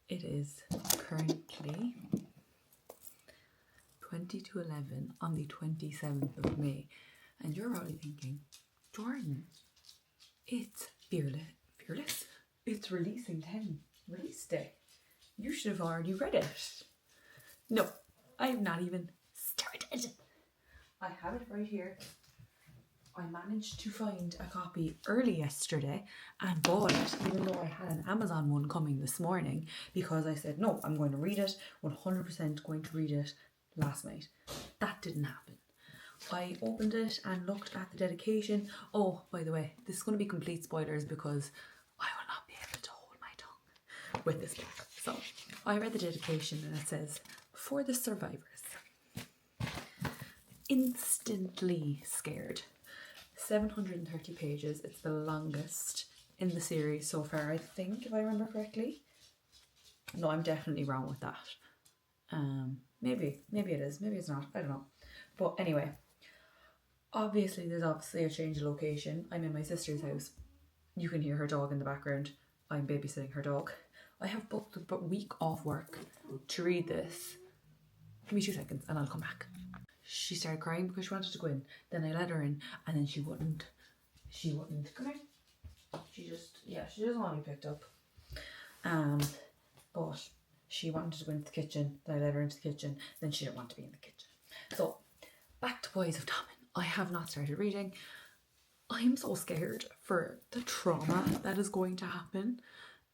It is currently 20 to 11 on the 27th of May. And you're probably thinking, Jordyn, it's fearless? It's releasing 10 release day. You should have already read it. No, I have not even started. I have it right here. I managed to find a copy early yesterday and bought it, even though I had an Amazon one coming this morning, because I said, no, I'm going to read it, 100% going to read it last night. That didn't happen. I opened it and looked at the dedication. Oh, by the way, this is going to be complete spoilers because I will not be able to hold my tongue with this book. So I read the dedication and it says, for the survivors. Instantly scared. 730 pages. It's the longest in the series so far, I think, if I remember correctly. No, I'm definitely wrong with that. Maybe it is, maybe it's not, I don't know. But anyway, there's obviously a change of location. I'm in my sister's house. You can hear her dog in the background. I'm babysitting her dog. I have booked a week off work to read this. Give me 2 seconds and I'll come back. She started crying because she wanted to go in. Then I let her in and then she wouldn't. Come here. She doesn't want to be picked up. But she wanted to go into the kitchen. Then I let her into the kitchen. Then she didn't want to be in the kitchen. So, back to Boys of Tommen. I have not started reading. I'm so scared for the trauma that is going to happen.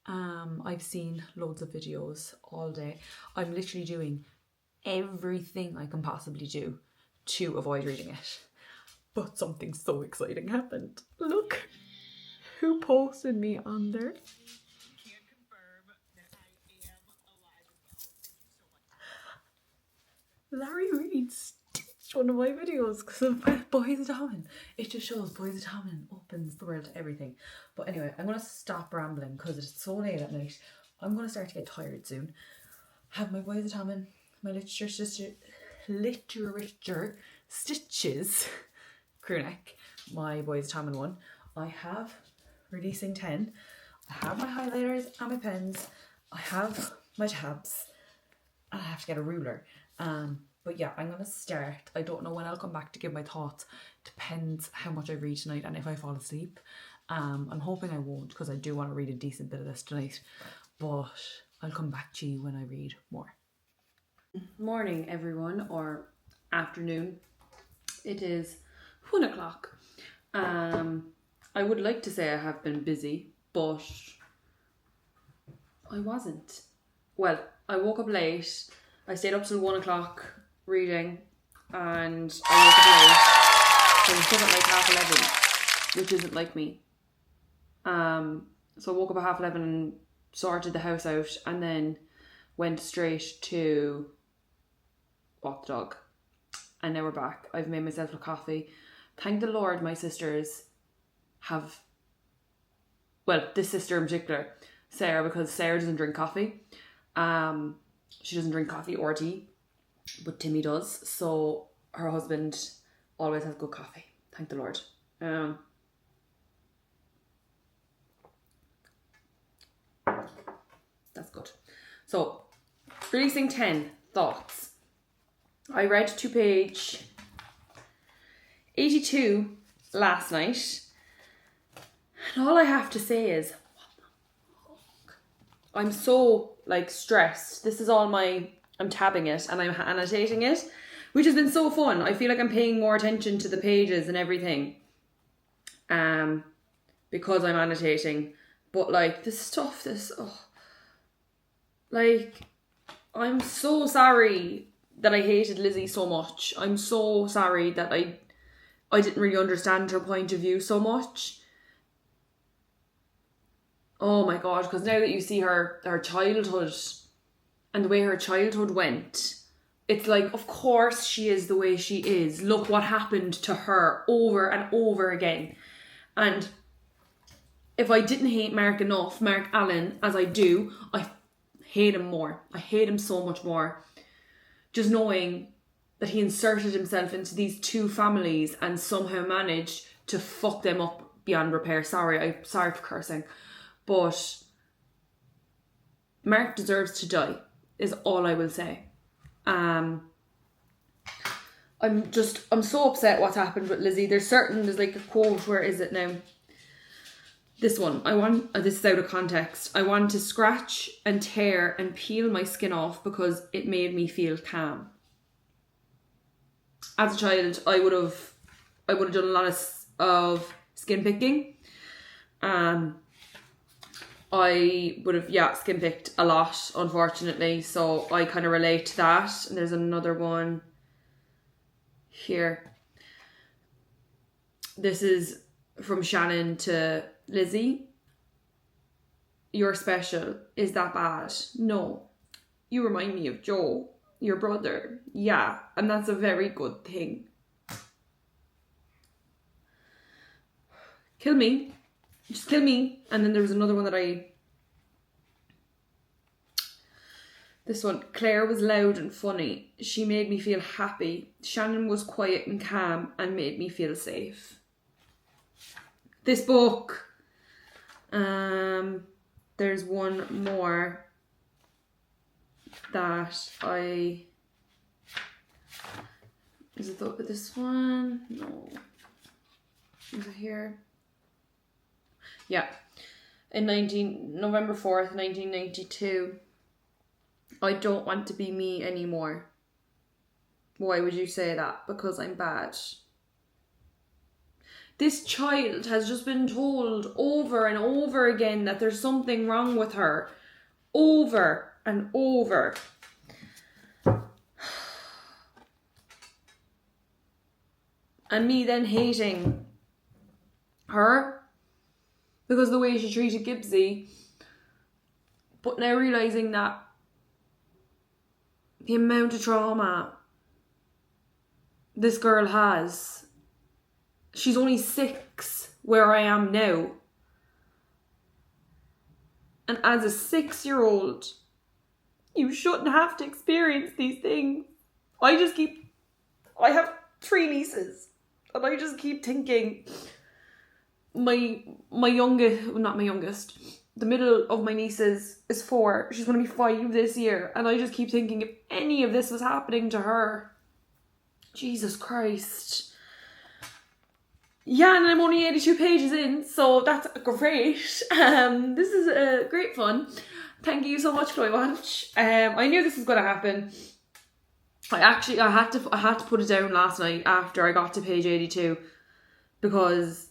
I've seen loads of videos all day. I'm literally doing everything I can possibly do to avoid reading it. But something so exciting happened. Look who posted me on there. Larry Reid stitched one of my videos because of Boys of Tommen. It just shows Boys of Tommen opens the world to everything. But anyway, I'm going to stop rambling because it's so late at night. I'm going to start to get tired soon. Have my Boys of Tommen, my literature stitches crew neck, my Boys of Tommen one. I have releasing 10. I have my highlighters and my pens. I have my tabs. And I have to get a ruler. But yeah, I'm going to start. I don't know when I'll come back to give my thoughts. Depends how much I read tonight and if I fall asleep. I'm hoping I won't because I do want to read a decent bit of this tonight. But I'll come back to you when I read more. Morning everyone, or afternoon. It is 1 o'clock. I would like to say I have been busy, but I wasn't. Well, I woke up late. I stayed up till 1 o'clock reading, and I woke up late. So I was up at like 11:30, which isn't like me. So I woke up at 11:30 and sorted the house out, and then went straight to walk the dog. And now we're back. I've made myself a coffee. Thank the Lord my sisters have, well, this sister in particular, Sarah, because Sarah doesn't drink coffee. She doesn't drink coffee or tea, but Timmy does. So her husband always has good coffee. Thank the Lord. That's good. So, releasing 10 thoughts. I read to page 82 last night. And all I have to say is, what the fuck? I'm so stressed. This is all I'm tabbing it and I'm annotating it, which has been so fun. I feel like I'm paying more attention to the pages and everything. Because I'm annotating. But this stuff, I'm so sorry that I hated Lizzie so much. I'm so sorry that I didn't really understand her point of view so much. Oh my God, because now that you see her childhood and the way her childhood went, it's of course she is the way she is. Look what happened to her over and over again. And if I didn't hate Mark Allen, as I do, I hate him more. I hate him so much more. Just knowing that he inserted himself into these two families and somehow managed to fuck them up beyond repair. Sorry for cursing. But Mark deserves to die, is all I will say. I'm so upset what's happened with Lizzie. There's like a quote, where is it now? This one, this is out of context. I want to scratch and tear and peel my skin off because it made me feel calm. As a child, I would have done a lot of skin picking. I would have, skin picked a lot, unfortunately. So I kind of relate to that. And there's another one here. This is from Shannon to Lizzie. You're special. Is that bad? No. You remind me of Joe, your brother. Yeah, and that's a very good thing. Kill me. Just kill me. And then there was another one this one. Claire was loud and funny. She made me feel happy. Shannon was quiet and calm and made me feel safe. This book. There's one more that is it this one? No. Is it here? Yeah. In November 4th, 1992. I don't want to be me anymore. Why would you say that? Because I'm bad. This child has just been told over and over again that there's something wrong with her. Over and over. And me then hating her because of the way she treated Gibbsy. But now realising that the amount of trauma this girl has. She's only 6 where I am now. And as a 6-year-old, you shouldn't have to experience these things. I have 3 nieces. And I just keep thinking, my youngest, not my youngest, the middle of my nieces is 4. She's going to be 5 this year. And I just keep thinking, if any of this was happening to her, Jesus Christ. Yeah, and I'm only 82 pages in, so that's great. This is great fun. Thank you so much, Chloe Watch. I knew this was going to happen. I had to put it down last night after I got to page 82 because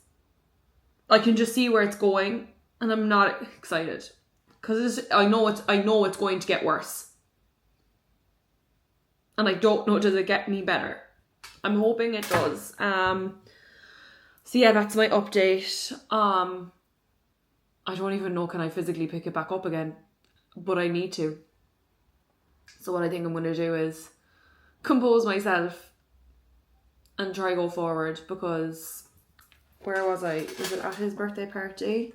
I can just see where it's going, and I'm not excited because I know it's going to get worse, and I don't know, does it get any better? I'm hoping it does. So yeah, that's my update. I don't even know, can I physically pick it back up again? But I need to. So what I think I'm going to do is compose myself and try go forward, because where was I? Was it at his birthday party?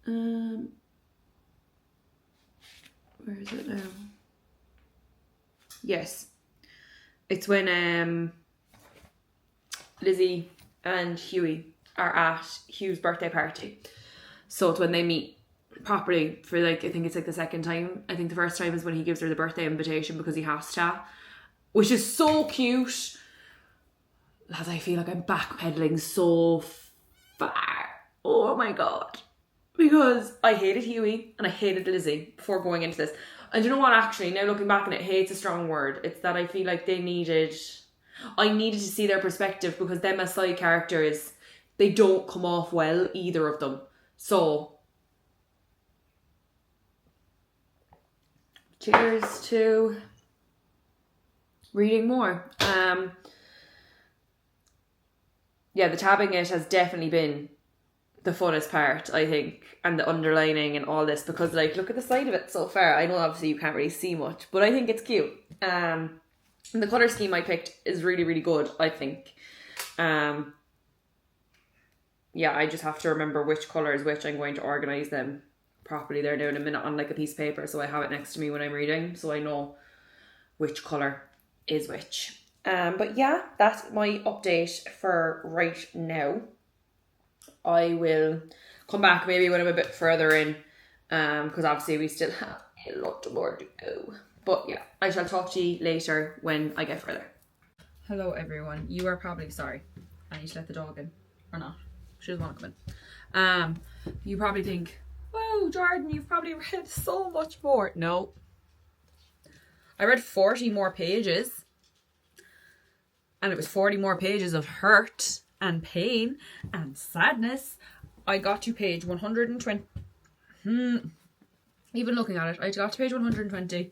Where is it now? Yes. It's when Lizzie and Hughie are at Hugh's birthday party. So it's when they meet properly for I think it's the second time. I think the first time is when he gives her the birthday invitation because he has to, which is so cute. Lads, I feel like I'm backpedaling so far. Oh my God. Because I hated Hughie and I hated Lizzie before going into this. And you know what, actually, now looking back on it, hate's a strong word. It's that I feel like I needed to see their perspective, because them as side characters, they don't come off well, either of them. So, cheers to reading more. Yeah, the tabbing it has definitely been the funnest part, I think, and the underlining and all this, because look at the side of it so far. I know obviously you can't really see much, but I think it's cute. And the colour scheme I picked is really, really good, I think. Yeah, I just have to remember which colour is which. I'm going to organise them properly there now in a minute on a piece of paper, so I have it next to me when I'm reading, so I know which colour is which. But yeah, that's my update for right now. I will come back maybe when I'm a bit further in, because obviously we still have a lot more to go. But yeah, I shall talk to you later when I get further. Hello everyone. You are probably sorry. I need to let the dog in. Or not. She doesn't want to come in. You probably think, wow, Jordyn, you've probably read so much more. No. I read 40 more pages. And it was 40 more pages of hurt and pain and sadness. I got to page 120. Even looking at it, I got to page 120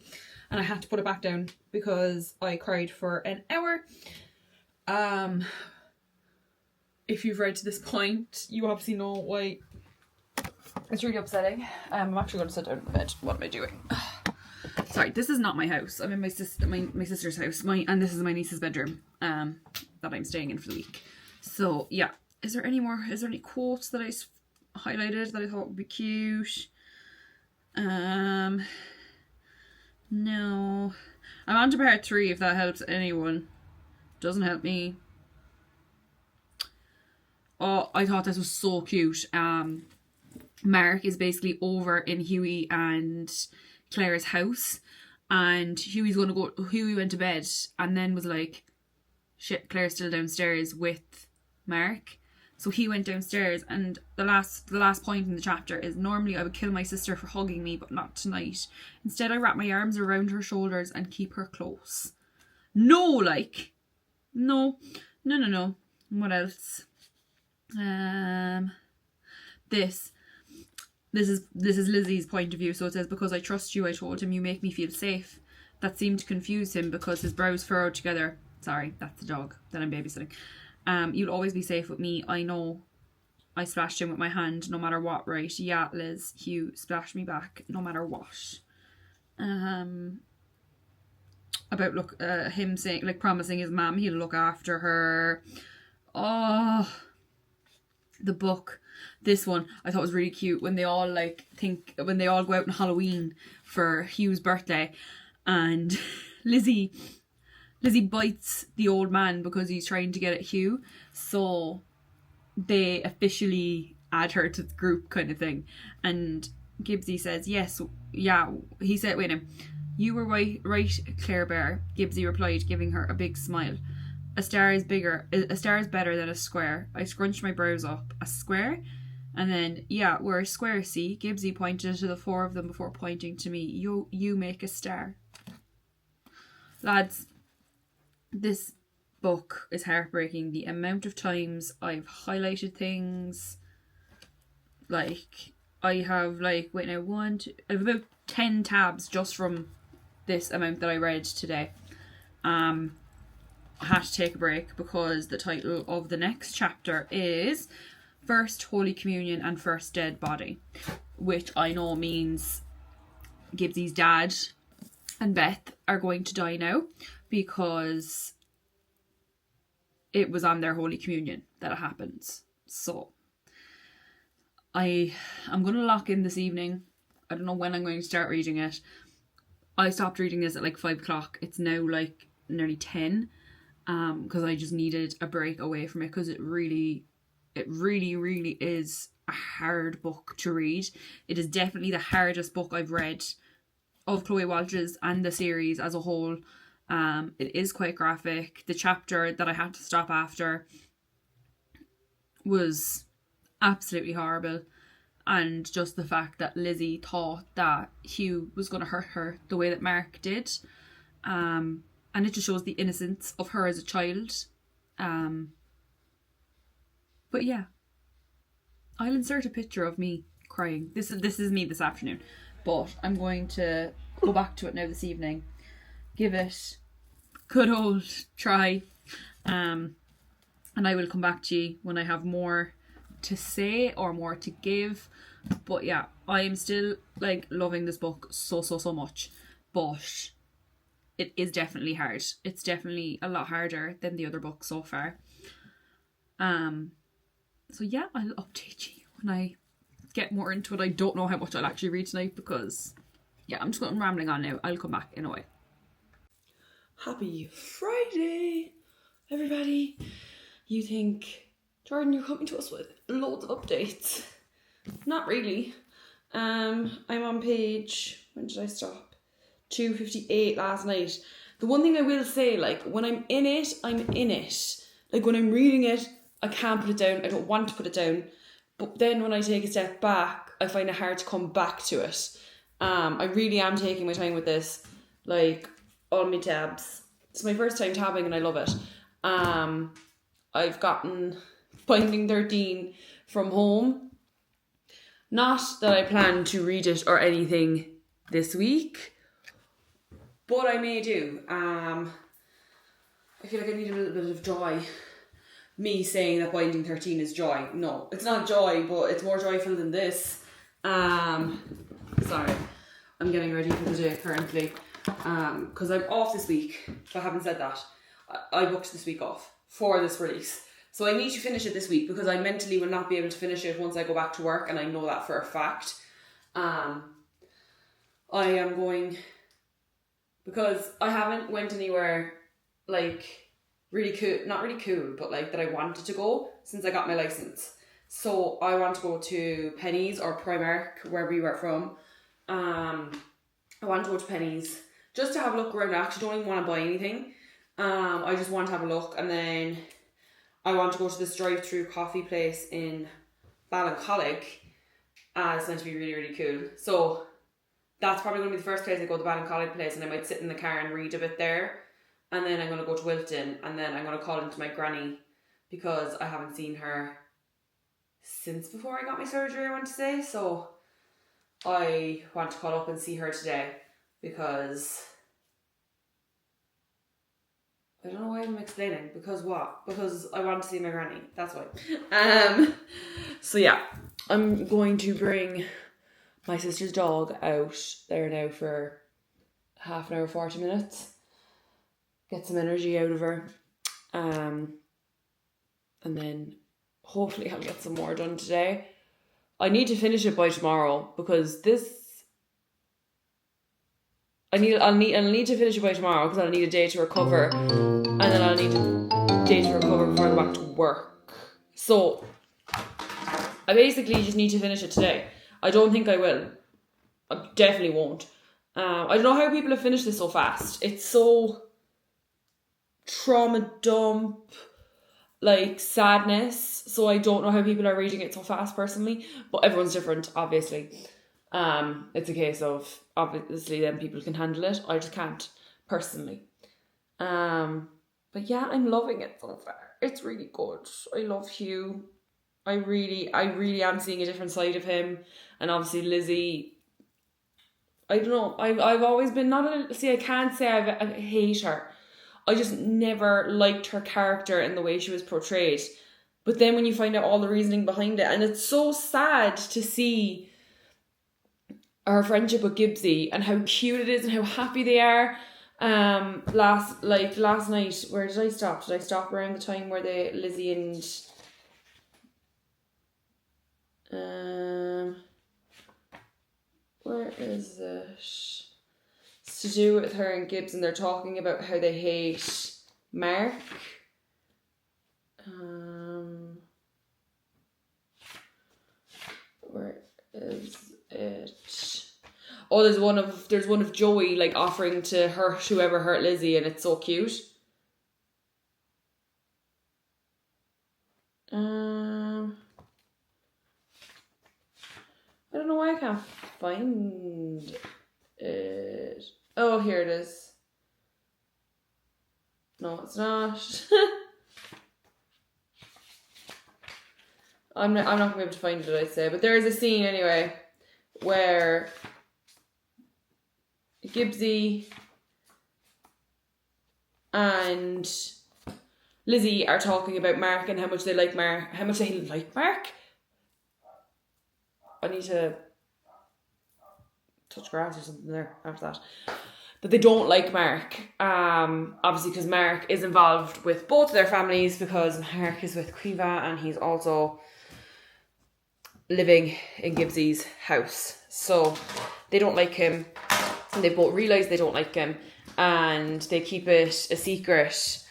and I had to put it back down because I cried for an hour. If you've read to this point, you obviously know why it's really upsetting. I'm actually going to sit down in the bed. What am I doing? Sorry, this is not my house. I'm in my sister's house. And this is my niece's bedroom. That I'm staying in for the week. So yeah, is there any quotes that I highlighted that I thought would be cute? No. I'm on to part 3 if that helps anyone. Doesn't help me. Oh, I thought this was so cute. Mark is basically over in Hughie and Claire's house, and Hughie went to bed and then was like, shit, Claire's still downstairs with Mark. So he went downstairs, and the last point in the chapter is, normally I would kill my sister for hugging me, but not tonight. Instead I wrap my arms around her shoulders and keep her close. No. What else? This is Lizzie's point of view. So it says, because I trust you, I told him, you make me feel safe. That seemed to confuse him because his brows furrowed together. Sorry, that's the dog that I'm babysitting. You'll always be safe with me. I know. I splashed him with my hand, no matter what, right? Yeah, Liz. Hugh splashed me back, no matter what. About him saying, like, promising his mum he'll look after her. Oh, the book. This one I thought was really cute when they all go out on Halloween for Hugh's birthday, and Lizzie bites the old man because he's trying to get at Hugh, so they officially add her to the group kind of thing. And Gibbsy says, yes, yeah, he said, wait a minute, you were right, Claire Bear, Gibbsy replied, giving her a big smile. A star is better than a square. I scrunched my brows up. A square? And then, yeah, we're a square, see? Gibbsy pointed to the 4 of them before pointing to me. You make a star. Lads, this book is heartbreaking. The amount of times I've highlighted things. Like, I have, I have about 10 tabs just from this amount that I read today. I had to take a break because the title of the next chapter is First Holy Communion and First Dead Body, which I know means Gibbsy's dad and Beth are going to die now because it was on their Holy Communion that it happens. So I'm going to lock in this evening. I don't know when I'm going to start reading it. I stopped reading this at 5 o'clock. It's now nearly 10 because I just needed a break away from it because it really is a hard book to read. It is definitely the hardest book I've read of Chloe Walsh's and the series as a whole. It is quite graphic. The chapter that I had to stop after was absolutely horrible. And just the fact that Lizzie thought that Hugh was going to hurt her the way that Mark did. And it just shows the innocence of her as a child. But yeah, I'll insert a picture of me crying. This is me this afternoon. But I'm going to go back to it now this evening. Give it a good old try. And I will come back to you when I have more to say or more to give. But yeah, I am still loving this book so much. But it is definitely hard. It's definitely a lot harder than the other books so far. So yeah, I'll update you when I get more into it. I don't know how much I'll actually read tonight because, yeah, I'm just going rambling on now. I'll come back in a way. Happy Friday, everybody. You think, Jordyn, you're coming to us with loads of updates. Not really. I'm on page, when did I stop? 258 last night. The one thing I will say, like, when I'm in it, I'm in it. Like, when I'm reading it, I can't put it down. I don't want to put it down. But then when I take a step back, I find it hard to come back to it. I really am taking my time with this. Like, all my tabs. It's my first time tabbing and I love it. I've gotten Binding 13 from home. Not that I plan to read it or anything this week, but I may do. I feel like I need a little bit of joy. Me saying that Binding 13 is joy. No, it's not joy, but it's more joyful than this. Sorry, I'm getting ready for the day currently. Because I'm off this week. If I haven't said that, I booked this week off for this release. So I need to finish it this week because I mentally will not be able to finish it once I go back to work, and I know that for a fact. I am going, because I haven't went anywhere like really cool, not really cool, but like that I wanted to go since I got my license. So I want to go to Penny's or Primark, wherever you are from. I want to go to Penny's just to have a look around. I actually don't even want to buy anything. I just want to have a look, and then I want to go to this drive-through coffee place in Ballincollig. It's meant to be really, really cool. So that's probably going to be the first place I go, the Ballincollig place, and I might sit in the car and read a bit there. And then I'm going to go to Wilton, and then I'm going to call into my granny because I haven't seen her since before I got my surgery, I want to say. So I want to call up and see her today because I don't know why I'm explaining. Because what? Because I want to see my granny. That's why. So yeah, I'm going to bring my sister's dog out there now for half an hour, 40 minutes. Get some energy out of her. And then hopefully I'll get some more done today. I need to finish it by tomorrow because I'll need to finish it by tomorrow because I'll need a day to recover, and then I'll need a day to recover before I go back to work. So I basically just need to finish it today. I don't think I will. I definitely won't. I don't know how people have finished this so fast. It's so trauma dump, like sadness. So I don't know how people are reading it so fast personally, but everyone's different, obviously. It's a case of obviously then people can handle it. I just can't personally. But yeah, I'm loving it so far. It's really good. I love Hugh. I really am seeing a different side of him. And obviously Lizzie, I don't know, I've always been I can't say I hate her. I just never liked her character and the way she was portrayed. But then when you find out all the reasoning behind it, and it's so sad to see her friendship with Gibbsy and how cute it is and how happy they are. Last night, where did I stop? Did I stop around the time where Lizzie and where is it? It's to do with her and Gibbs, and they're talking about how they hate Mark. Where is it? Oh, there's one of Joey like offering to hurt whoever hurt Lizzie, and it's so cute. I don't know why I can't find it. Oh, here it is. No, it's not. I'm not gonna be able to find it, I'd say, but there is a scene anyway where Gibbsy and Lizzie are talking about Mark and how much they like Mark. I need to touch grass or something there after that. That they don't like Mark. Obviously because Mark is involved with both of their families, because Mark is with Quiva and he's also living in Gibbsy's house. So they don't like him. And they both realise they don't like him. And they keep it a secret.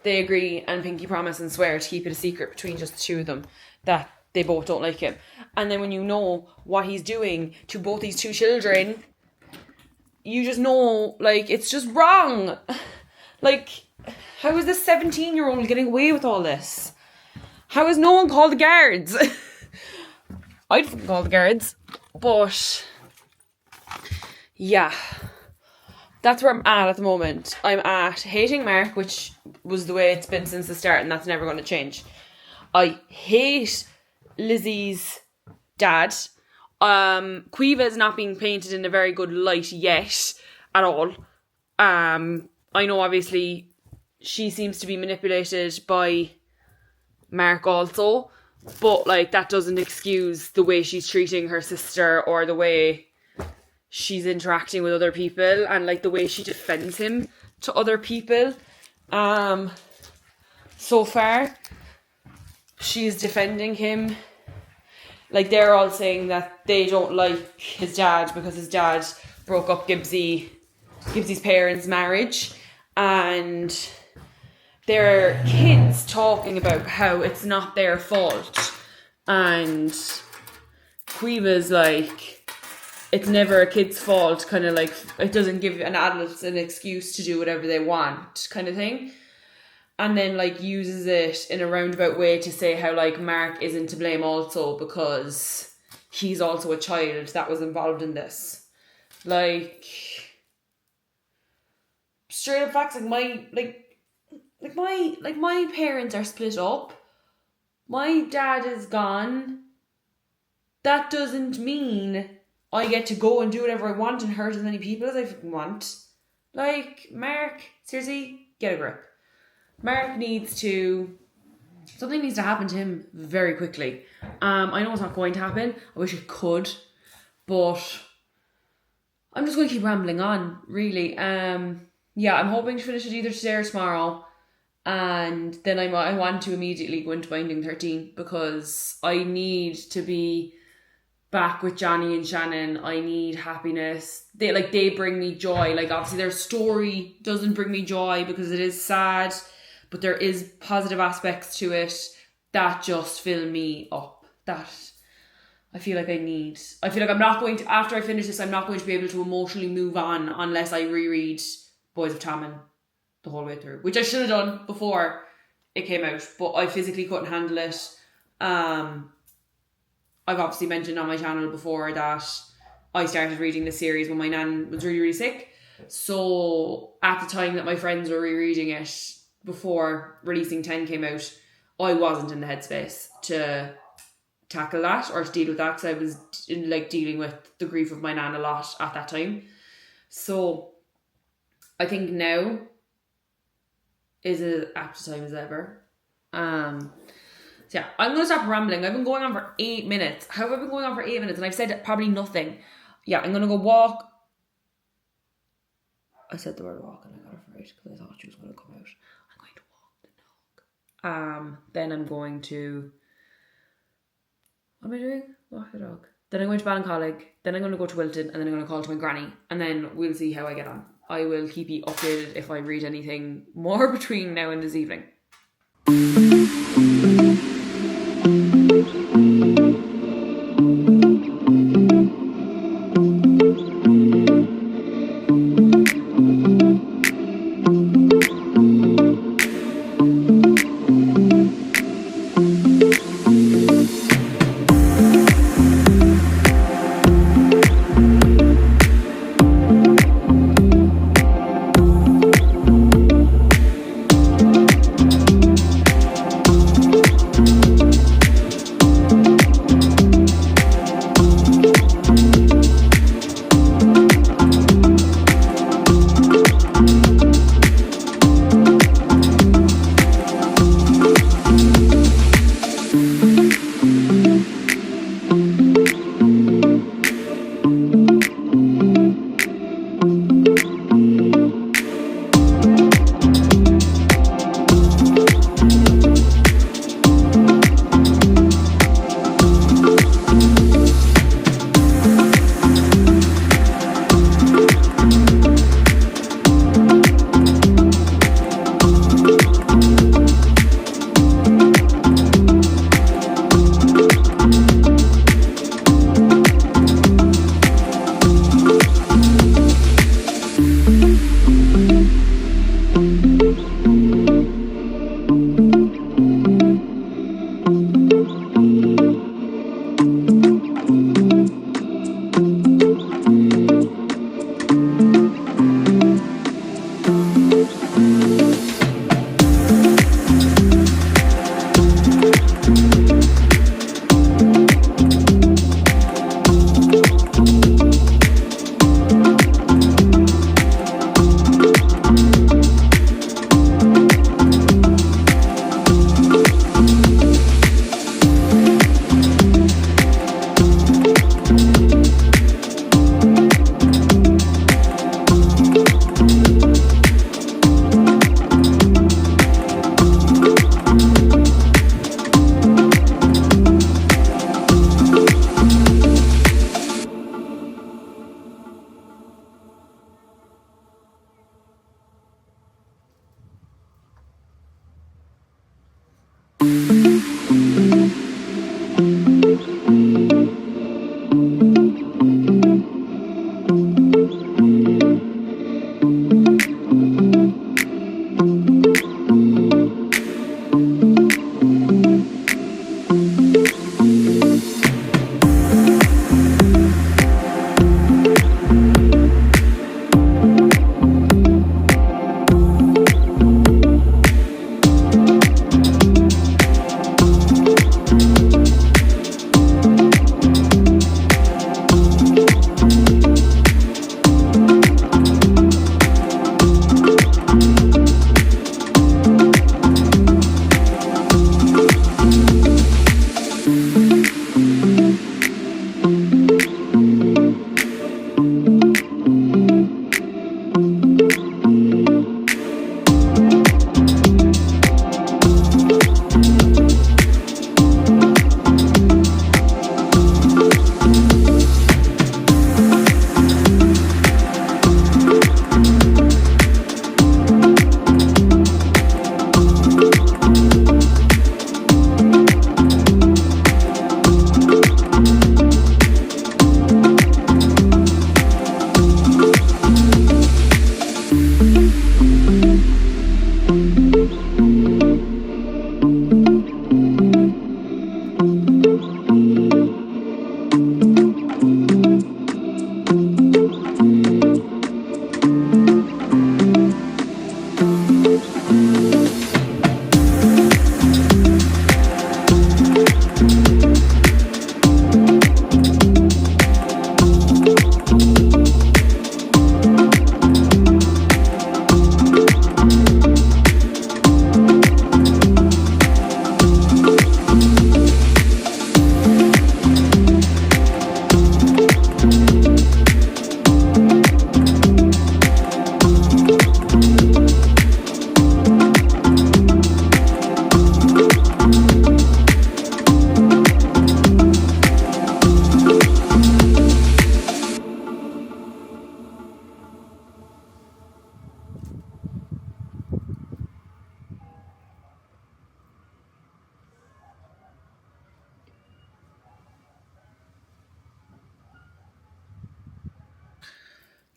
They agree and pinky promise and swear to keep it a secret between just the two of them that they both don't like him. And then when you know what he's doing to both these two children, you just know, like, it's just wrong. Like, how is this 17-year-old getting away with all this? How has no one called the guards? I'd fucking call the guards. But, yeah. That's where I'm at the moment. I'm at hating Mark, which was the way it's been since the start, and that's never going to change. I hate Lizzie's dad. Quiva is not being painted in a very good light yet at all. I know obviously she seems to be manipulated by Mark also, but like that doesn't excuse the way she's treating her sister or the way she's interacting with other people and like the way she defends him to other people. So far she's defending him. Like, they're all saying that they don't like his dad because his dad broke up Gibbsy's parents' marriage, and there are kids talking about how it's not their fault, and Quiva's like, it's never a kid's fault, kind of like, it doesn't give an adult an excuse to do whatever they want, kind of thing. And then, like, uses it in a roundabout way to say how, like, Mark isn't to blame also because he's also a child that was involved in this. Like, straight up facts, like, my parents are split up. My dad is gone. That doesn't mean I get to go and do whatever I want and hurt as many people as I fucking want. Like, Mark, seriously, get a grip. Mark something needs to happen to him very quickly. I know it's not going to happen. I wish it could. But I'm just going to keep rambling on, really. Yeah, I'm hoping to finish it either today or tomorrow. And then I want to immediately go into Binding 13 because I need to be back with Johnny and Shannon. I need happiness. They bring me joy. Like, obviously their story doesn't bring me joy because it is sad, but there is positive aspects to it that just fill me up. That I feel like I'm not going to, after I finish this, I'm not going to be able to emotionally move on unless I reread Boys of Tommen the whole way through, which I should have done before it came out, but I physically couldn't handle it. I've obviously mentioned on my channel before that I started reading this series when my nan was really, really sick. So at the time that my friends were rereading it before Releasing 10 came out, I wasn't in the headspace to tackle that or to deal with that because I was dealing with the grief of my nan a lot at that time. So I think now is as apt a time as ever. So yeah, I'm going to stop rambling. I've been going on for 8 minutes. How have I been going on for 8 minutes? And I've said probably nothing. Yeah, I'm going to go walk. I said the word walk and I got it right because I thought she was going to come out. I'm going to walk the dog. Then I'm going to... What am I doing? Walk the dog. Then I'm going to Ballincollig. Then I'm going to go to Wilton. And then I'm going to call to my granny. And then we'll see how I get on. I will keep you updated if I read anything more between now and this evening.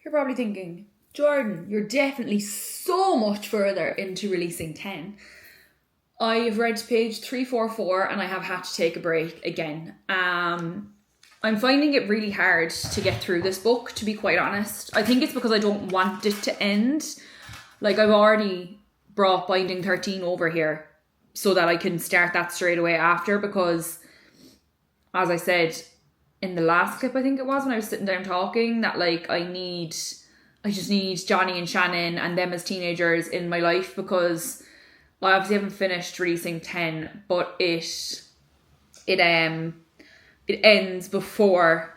You're probably thinking, Jordyn, you're definitely so much further into releasing 10. I've read to page 344 and I have had to take a break again. I'm finding it really hard to get through this book, to be quite honest. I think it's because I don't want it to end. Like, I've already brought Binding 13 over here so that I can start that straight away after, because, as I said in the last clip, I think it was, when I was sitting down talking, that, like, I just need Johnny and Shannon and them as teenagers in my life, because I obviously haven't finished releasing 10, but it ends before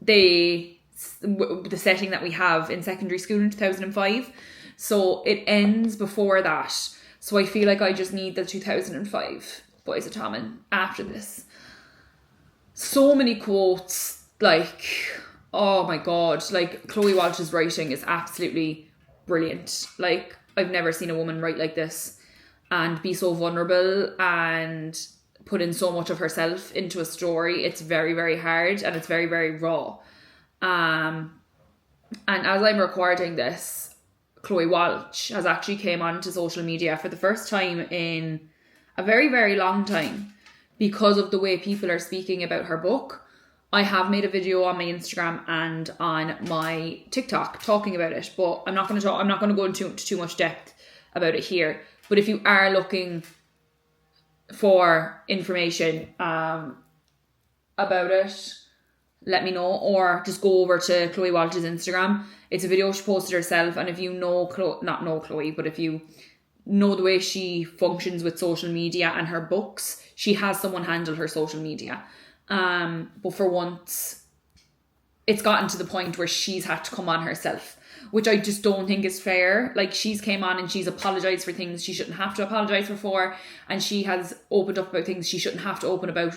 the setting that we have in secondary school in 2005. So it ends before that. So I feel like I just need the 2005 Boys of Tommen after this. So many quotes, like, oh my god, like Chloe Walsh's writing is absolutely brilliant. Like, I've never seen a woman write like this and be so vulnerable and put in so much of herself into a story. It's very, very hard and it's very, very raw. And as I'm recording this, Chloe Walsh has actually came onto social media for the first time in a very, very long time because of the way people are speaking about her book. I have made a video on my Instagram and on my TikTok talking about it, but I'm not going to go into too much depth about it here. But if you are looking for information about it, let me know, or just go over to Chloe Walsh's Instagram. It's a video she posted herself, and if you know not know Chloe, but if you know the way she functions with social media and her books, she has someone handle her social media. But for once, it's gotten to the point where she's had to come on herself, which I just don't think is fair. Like, she's came on and she's apologised for things she shouldn't have to apologise for, and she has opened up about things she shouldn't have to open about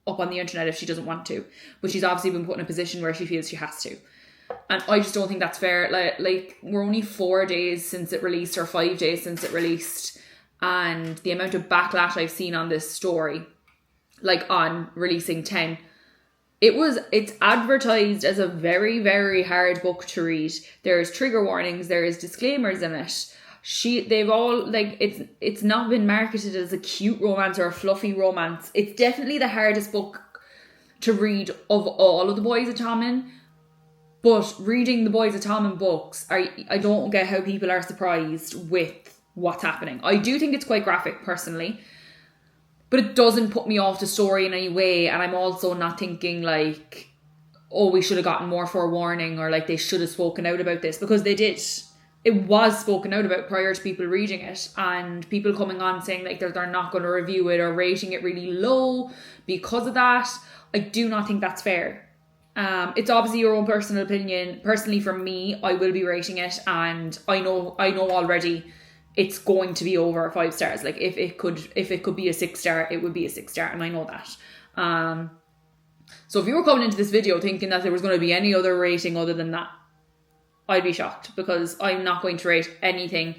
up on the internet if she doesn't want to. But she's obviously been put in a position where she feels she has to. And I just don't think that's fair. Like we're only 4 days since it released, or 5 days since it released, and the amount of backlash I've seen on this story, like on releasing 10, it's advertised as a very, very hard book to read. There's trigger warnings, there is disclaimers in it. They've all, like, it's not been marketed as a cute romance or a fluffy romance. It's definitely the hardest book to read of all of the Boys of Tommen. But reading the Boys of Tommen books, I don't get how people are surprised with what's happening. I do think it's quite graphic, personally, but it doesn't put me off the story in any way. And I'm also not thinking like, oh, we should have gotten more forewarning, or like they should have spoken out about this, because they did. It was spoken out about prior to people reading it, and people coming on saying like they're not going to review it or rating it really low because of that. I do not think that's fair. It's obviously your own personal opinion. Personally, for me, I will be rating it, and I know already it's going to be over 5 stars. Like, if it could be a 6 star, it would be a 6 star, and I know that. So if you were coming into this video thinking that there was going to be any other rating other than that, I'd be shocked, because I'm not going to rate anything.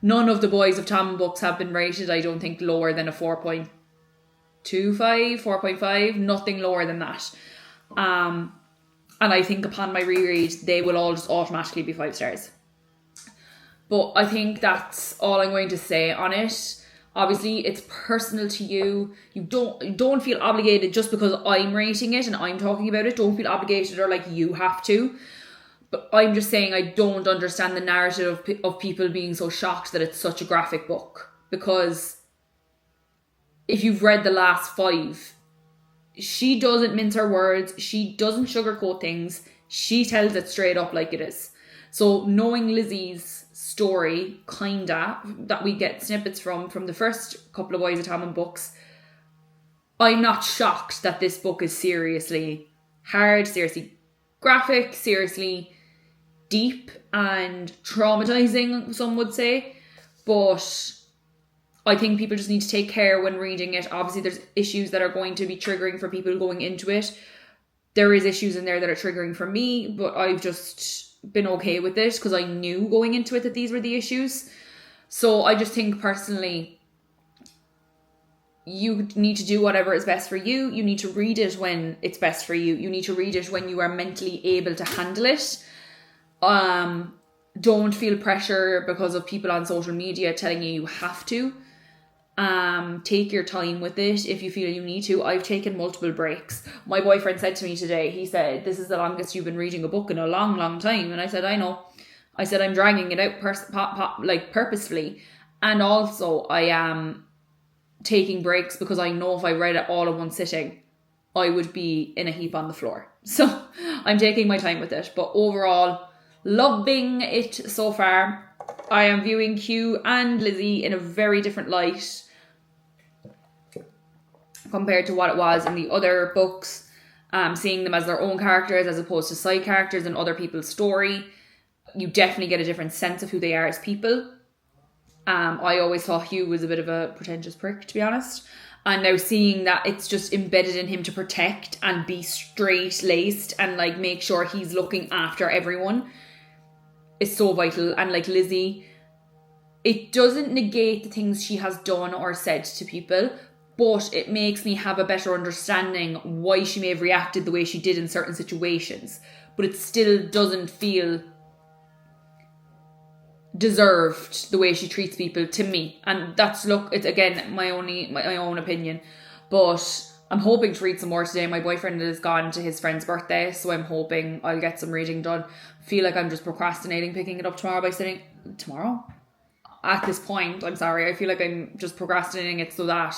None of the Boys of Tommen books have been rated, I don't think, lower than a 4.25, 4.5, nothing lower than that. And I think upon my reread, they will all just automatically be 5 stars. But I think that's all I'm going to say on it. Obviously, it's personal to you. You don't feel obligated just because I'm rating it and I'm talking about it. Don't feel obligated or like you have to. But I'm just saying I don't understand the narrative of people being so shocked that it's such a graphic book. Because if you've read the last 5, she doesn't mince her words. She doesn't sugarcoat things. She tells it straight up like it is. So knowing Lizzie's story, kinda, that we get snippets from the first couple of Boys of Tommen books, I'm not shocked that this book is seriously hard, seriously graphic, seriously deep and traumatizing, some would say. But I think people just need to take care when reading it. Obviously, there's issues that are going to be triggering for people going into it. There is issues in there that are triggering for me, but I've just been okay with it because I knew going into it that these were the issues. So I just think personally, you need to do whatever is best for you. You need to read it when it's best for you. You need to read it when you are mentally able to handle it. Don't feel pressure because of people on social media telling you have to. Take your time with it if you feel you need to. I've taken multiple breaks. My boyfriend said to me today, he said, this is the longest you've been reading a book in a long, long time. And I said, I know. I said, I'm dragging it out purposefully. And also I am taking breaks because I know if I read it all in one sitting, I would be in a heap on the floor. So I'm taking my time with it. But overall, loving it so far. I am viewing Hugh and Lizzie in a very different light compared to what it was in the other books. Seeing them as their own characters as opposed to side characters in other people's story. You definitely get a different sense of who they are as people. I always thought Hugh was a bit of a pretentious prick, to be honest. And now seeing that it's just embedded in him to protect and be straight-laced and like make sure he's looking after everyone is so vital. And like Lizzie, it doesn't negate the things she has done or said to people, but it makes me have a better understanding why she may have reacted the way she did in certain situations. But it still doesn't feel deserved the way she treats people to me. And that's, look, it's again my own opinion. But I'm hoping to read some more today. My boyfriend has gone to his friend's birthday, so I'm hoping I'll get some reading done. Feel like I'm just procrastinating picking it up tomorrow by sitting tomorrow. At this point, I'm sorry, I feel like I'm just procrastinating it so that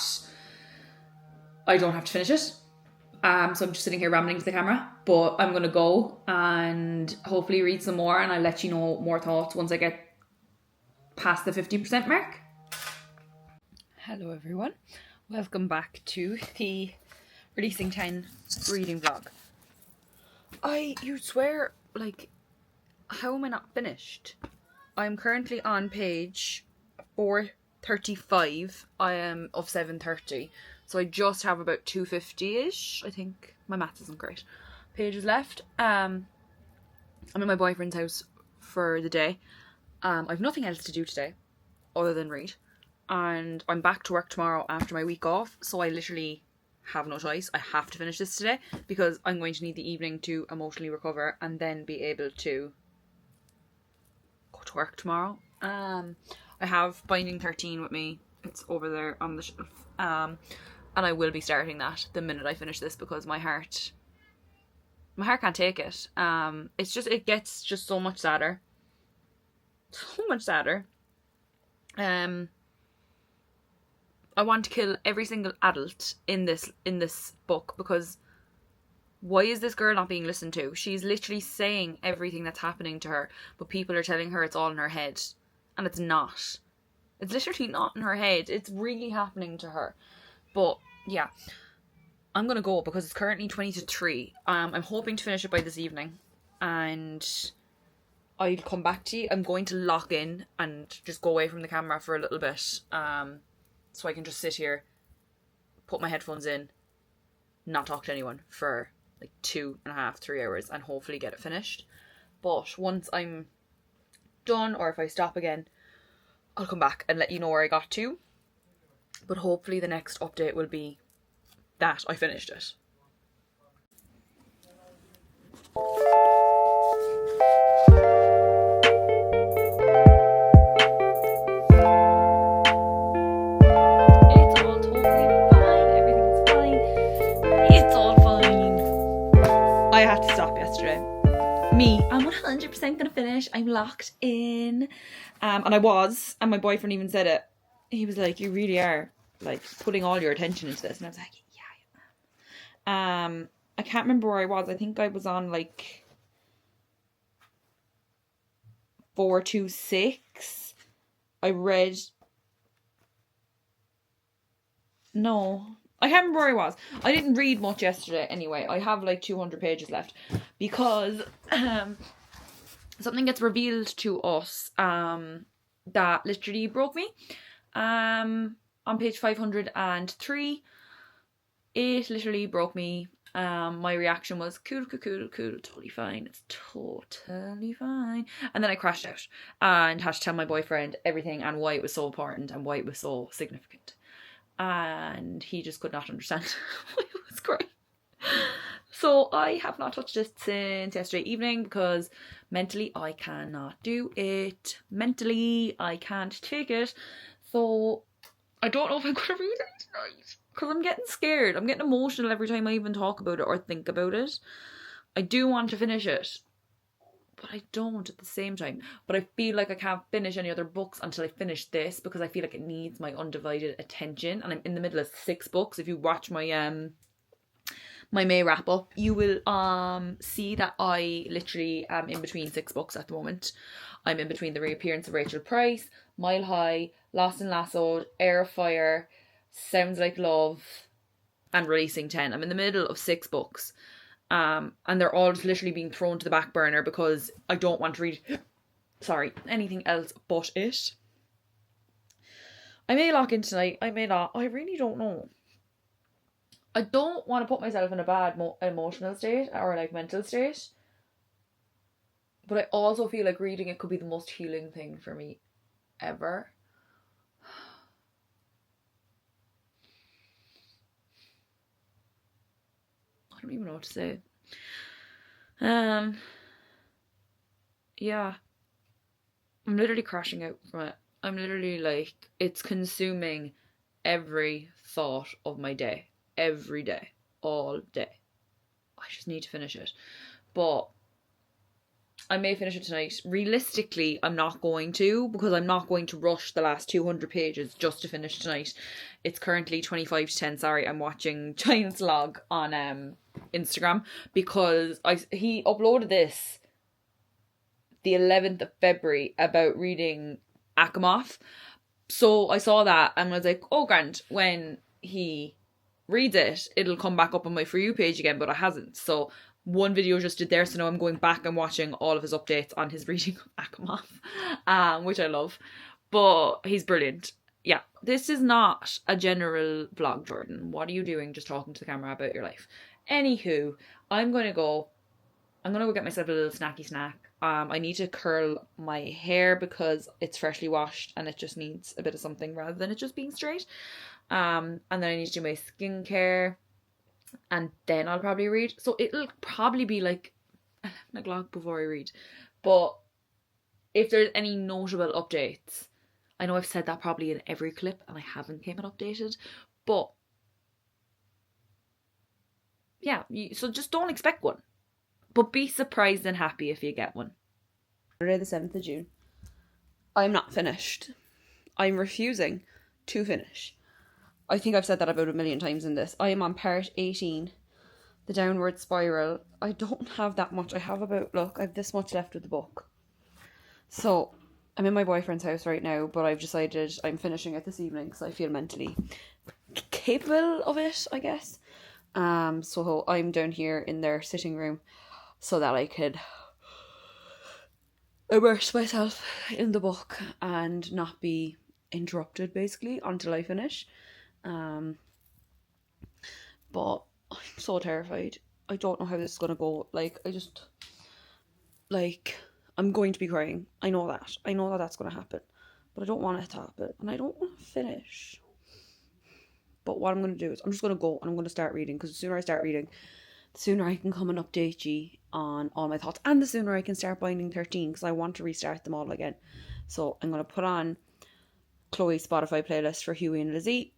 I don't have to finish it. So I'm just sitting here rambling to the camera, but I'm gonna go and hopefully read some more, and I'll let you know more thoughts once I get past the 50% mark. Hello everyone, welcome back to the Releasing 10 reading vlog. You swear, like, how am I not finished? I'm currently on page 435. I am of 730, so I just have about 250-ish. I think my maths isn't great. Pages left. I'm in my boyfriend's house for the day. I've nothing else to do today other than read, and I'm back to work tomorrow after my week off, so I literally have no choice. I have to finish this today because I'm going to need the evening to emotionally recover and then be able to go to work tomorrow. I have Binding 13 with me. It's over there on the shelf, and I will be starting that the minute I finish this because my heart can't take it. It gets just so much sadder. So much sadder. I want to kill every single adult in this book, because why is this girl not being listened to? She's literally saying everything that's happening to her, but people are telling her it's all in her head, and it's not. It's literally not in her head. It's really happening to her. But yeah, I'm gonna go because it's currently 20-3. I'm hoping to finish it by this evening, and I'll come back to you. I'm going to lock in and just go away from the camera for a little bit, so I can just sit here, put my headphones in, not talk to anyone for like 2.5-3 hours, and hopefully get it finished. But once I'm done, or if I stop again, I'll come back and let you know where I got to. But hopefully the next update will be that I finished it. I had to stop yesterday. I'm 100% gonna finish. I'm locked in. And I was, and my boyfriend even said it. He was like, you really are like putting all your attention into this. And I was like, yeah, I am. I can't remember where I was. I think I was on like 426. I read. No, I can't remember where I was. I didn't read much yesterday anyway. I have like 200 pages left because something gets revealed to us that literally broke me. On page 503, it literally broke me. My reaction was cool, totally fine. It's totally fine. And then I crashed out and had to tell my boyfriend everything and why it was so important and why it was so significant. And he just could not understand why it was great. So I have not touched it since yesterday evening because Mentally, I cannot do it. Mentally, I can't take it. So I don't know if I'm going to read it tonight because I'm getting scared. I'm getting emotional every time I even talk about it or think about it. I do want to finish it, but I don't at the same time. But I feel like I can't finish any other books until I finish this because I feel like it needs my undivided attention. And I'm in the middle of 6 books. If you watch my my May wrap up, you will see that I literally am in between 6 books at the moment. I'm in between The Reappearance of Rachel Price, Mile High, Lost and Lassoed, Air of Fire, Sounds Like Love, and Releasing 10. I'm in the middle of 6 books. And they're all just literally being thrown to the back burner because I don't want to read anything else but it. I may lock in tonight, I may not. I really don't know. I don't want to put myself in a bad emotional state or like mental state. But I also feel like reading it could be the most healing thing for me ever. I don't even know what to say. Yeah. I'm literally crashing out from it. I'm literally like, it's consuming every thought of my day. Every day. All day. I just need to finish it. But I may finish it tonight. Realistically, I'm not going to, because I'm not going to rush the last 200 pages just to finish tonight. It's currently 25 to 10. Sorry, I'm watching Giant's Log on Instagram because he uploaded this the 11th of February about reading Asimov. So I saw that and was like, oh, grand, when he reads it, it'll come back up on my For You page again, but it hasn't. So one video just did there, so now I'm going back and watching all of his updates on his reading of Asimov, which I love. But he's brilliant. Yeah, this is not a general vlog, Jordyn. What are you doing just talking to the camera about your life? Anywho, I'm gonna go get myself a little snacky snack. I need to curl my hair because it's freshly washed and it just needs a bit of something rather than it just being straight. And then I need to do my skincare. And then I'll probably read. So it'll probably be like 11 o'clock before I read. But if there's any notable updates, I know I've said that probably in every clip and I haven't came and updated. But yeah, so just don't expect one. But be surprised and happy if you get one. Saturday the 7th of June. I'm not finished. I'm refusing to finish. I think I've said that about 1 million times in this. I am on part 18, the downward spiral. I don't have that much. I have this much left of the book. So I'm in my boyfriend's house right now, but I've decided I'm finishing it this evening because I feel mentally capable of it, I guess. So I'm down here in their sitting room so that I could immerse myself in the book and not be interrupted basically until I finish. But I'm so terrified. I don't know how this is gonna go. I'm going to be crying. I know that that's gonna happen, but I don't want it to happen and I don't want to finish. But what I'm gonna do is I'm just gonna go and I'm gonna start reading, because the sooner I start reading, the sooner I can come and update you on all my thoughts, and the sooner I can start Binding 13 because I want to restart them all again. So I'm gonna put on Chloe's Spotify playlist for Huey and Lizzie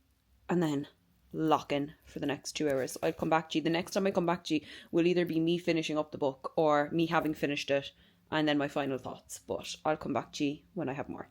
and then lock in for the next 2 hours. I'll come back to you. The next time I come back to you will either be me finishing up the book or me having finished it and then my final thoughts. But I'll come back to you when I have more.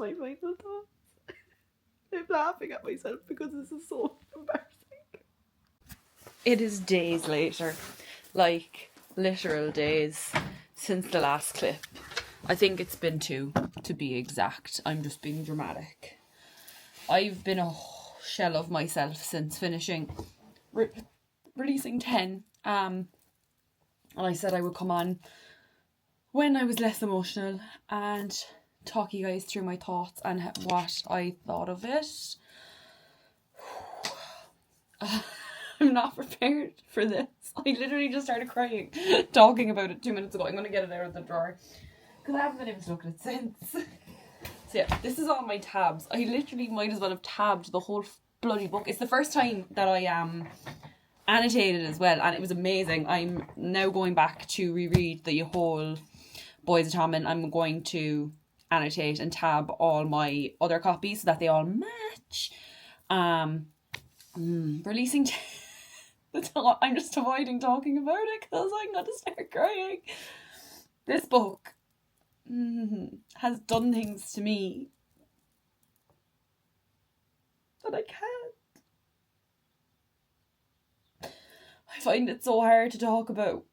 my final thoughts. I'm laughing at myself because this is so embarrassing. It is days later, like literal days, since the last clip. I think it's been 2, to be exact. I'm just being dramatic. I've been a shell of myself since finishing releasing 10. And I said I would come on when I was less emotional and talk you guys through my thoughts and what I thought of it. I'm not prepared for this. I literally just started crying talking about it 2 minutes ago. I'm going to get it out of the drawer because I haven't been able to look at it since. So yeah, this is on my tabs. I literally might as well have tabbed the whole bloody book. It's the first time that I annotated as well, and it was amazing. I'm now going back to reread the whole Boys of Tommen. I'm going to annotate and tab all my other copies so that they all match. Releasing I'm just avoiding talking about it because I'm going to start crying. This book has done things to me that I can't. I find it so hard to talk about.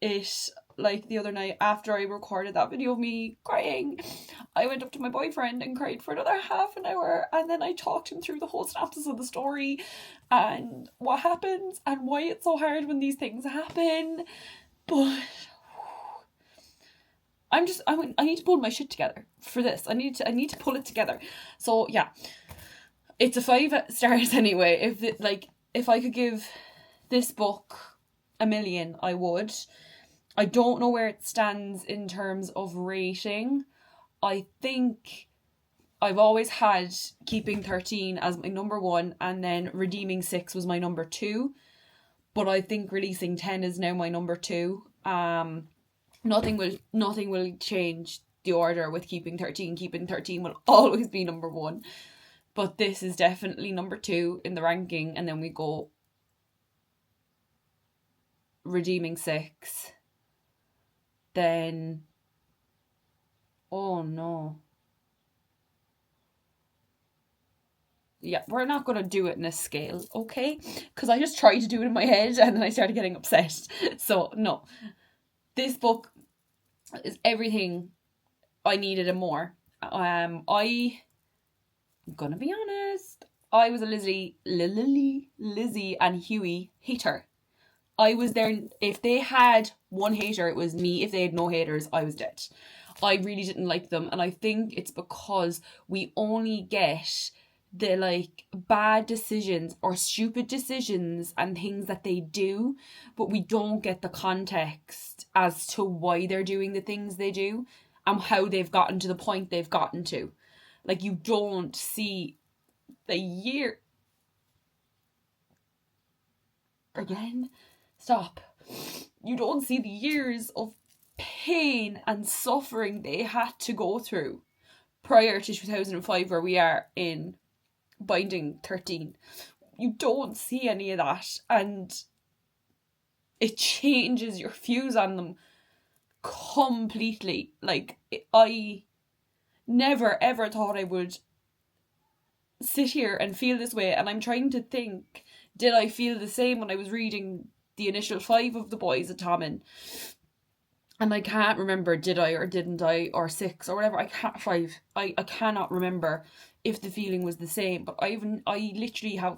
It, like the other night after I recorded that video of me crying, I went up to my boyfriend and cried for another half an hour, and then I talked him through the whole synopsis of the story and what happens and why it's so hard when these things happen. But I need to pull my shit together for this. I need to pull it together. So yeah, it's a 5 stars anyway. If I could give this book a million, I would. I don't know where it stands in terms of rating. I think I've always had Keeping 13 as my number 1, and then Redeeming 6 was my number 2. But I think Releasing 10 is now my number 2. Nothing will change the order with Keeping 13. Keeping 13 will always be number 1. But this is definitely number 2 in the ranking, and then we go Redeeming 6. Then, oh no. Yeah, we're not going to do it in a scale, okay? Because I just tried to do it in my head and then I started getting upset. So, no. This book is everything I needed and more. I'm going to be honest. I was a Lizzie and Huey hater. I was there. If they had one hater, it was me. If they had no haters, I was dead. I really didn't like them. And I think it's because we only get the bad decisions or stupid decisions and things that they do, but we don't get the context as to why they're doing the things they do and how they've gotten to the point they've gotten to. You don't see the year... Again? Stop. You don't see the years of pain and suffering they had to go through prior to 2005, where we are in Binding 13. You don't see any of that, and it changes your views on them completely. I never ever thought I would sit here and feel this way, and I'm trying to think, did I feel the same when I was reading the initial 5 of the Boys of Tommen? And I can't remember, did I or didn't I, or 6 or whatever. I can't 5. I cannot remember if the feeling was the same. But I literally have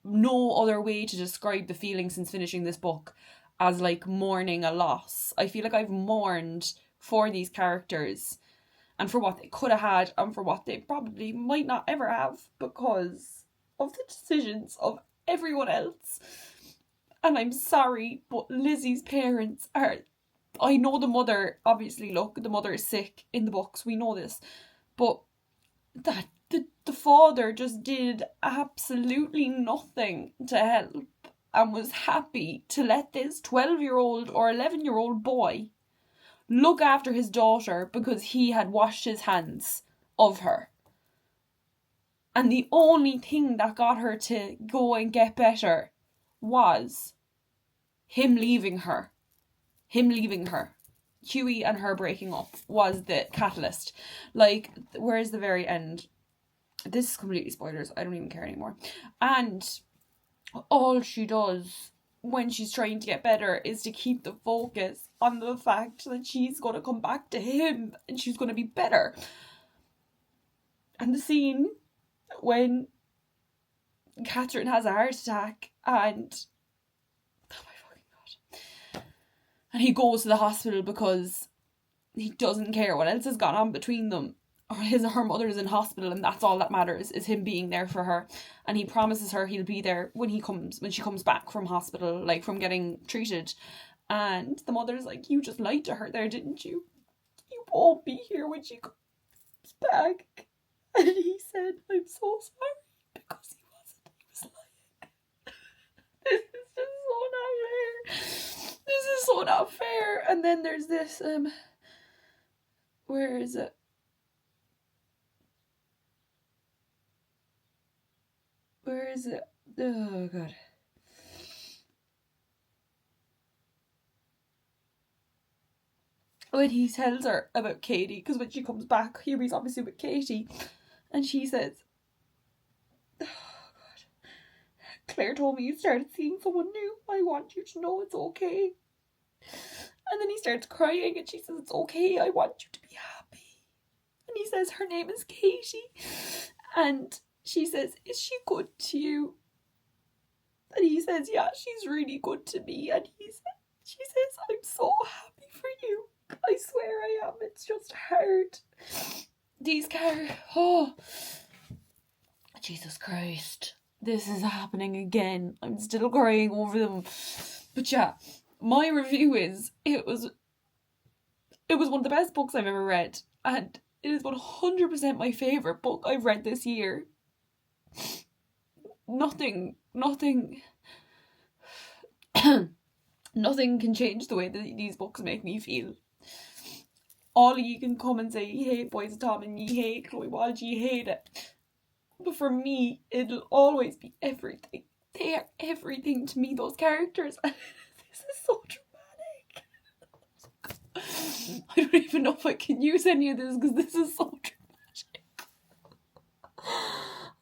no other way to describe the feeling since finishing this book as mourning a loss. I feel like I've mourned for these characters and for what they could have had and for what they probably might not ever have because of the decisions of everyone else. And I'm sorry, but Lizzie's parents are... I know the mother, obviously, look, the mother is sick in the books, we know this. But that the father just did absolutely nothing to help and was happy to let this 12-year-old or 11-year-old boy look after his daughter because he had washed his hands of her. And the only thing that got her to go and get better was him leaving her. Huey and her breaking up was the catalyst. Like, where's the very end? This is completely spoilers. I don't even care anymore. And all she does when she's trying to get better is to keep the focus on the fact that she's going to come back to him and she's going to be better. And the scene when Catherine has a heart attack and oh my fucking god, and he goes to the hospital because he doesn't care what else has gone on between them, or her mother's in hospital and that's all that matters, is him being there for her. And he promises her he'll be there when she comes back from hospital, like from getting treated. And the mother's like, you just lied to her there, didn't you? You won't be here when she comes back. And he said, I'm so sorry, because he wasn't, he was lying. This is so not fair. And then there's this, where is it? Where is it? Oh, God. When he tells her about Katie, because when she comes back, Huey's obviously with Katie, and she says, oh, God, Claire told me you started seeing someone new. I want you to know it's okay. And then he starts crying, and she says, it's okay, I want you to be happy. And he says, her name is Katie. And she says, is she good to you? And he says, yeah, she's really good to me. And she says, I'm so happy for you. I swear I am. It's just hard. These oh, Jesus Christ. This is happening again. I'm still crying over them. But yeah, my review is, it was one of the best books I've ever read. And it is 100% my favourite book I've read this year. Nothing nothing can change the way that these books make me feel. All you can come and say you hate Boys of Tom and you hate Chloe Walsh, you hate it. But for me, it'll always be everything. They are everything to me, those characters. This is so dramatic. I don't even know if I can use any of this because this is so dramatic.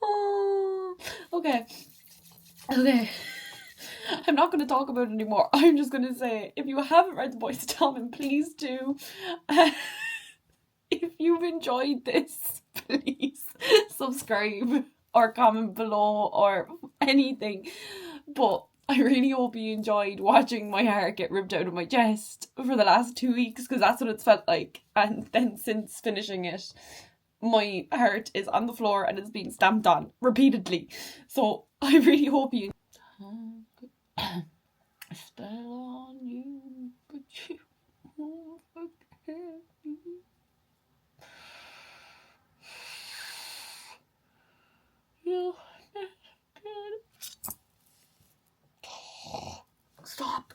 Oh, okay. I'm not going to talk about it anymore. I'm just going to say, if you haven't read The Boys of Tom, please do. If you've enjoyed this, please subscribe or comment below or anything. But I really hope you enjoyed watching my heart get ripped out of my chest for the last 2 weeks, because that's what it's felt like. And then since finishing it, my heart is on the floor and it's being stamped on repeatedly. So I really hope you still on you, but you won't forget me. You'll never get it. Stop.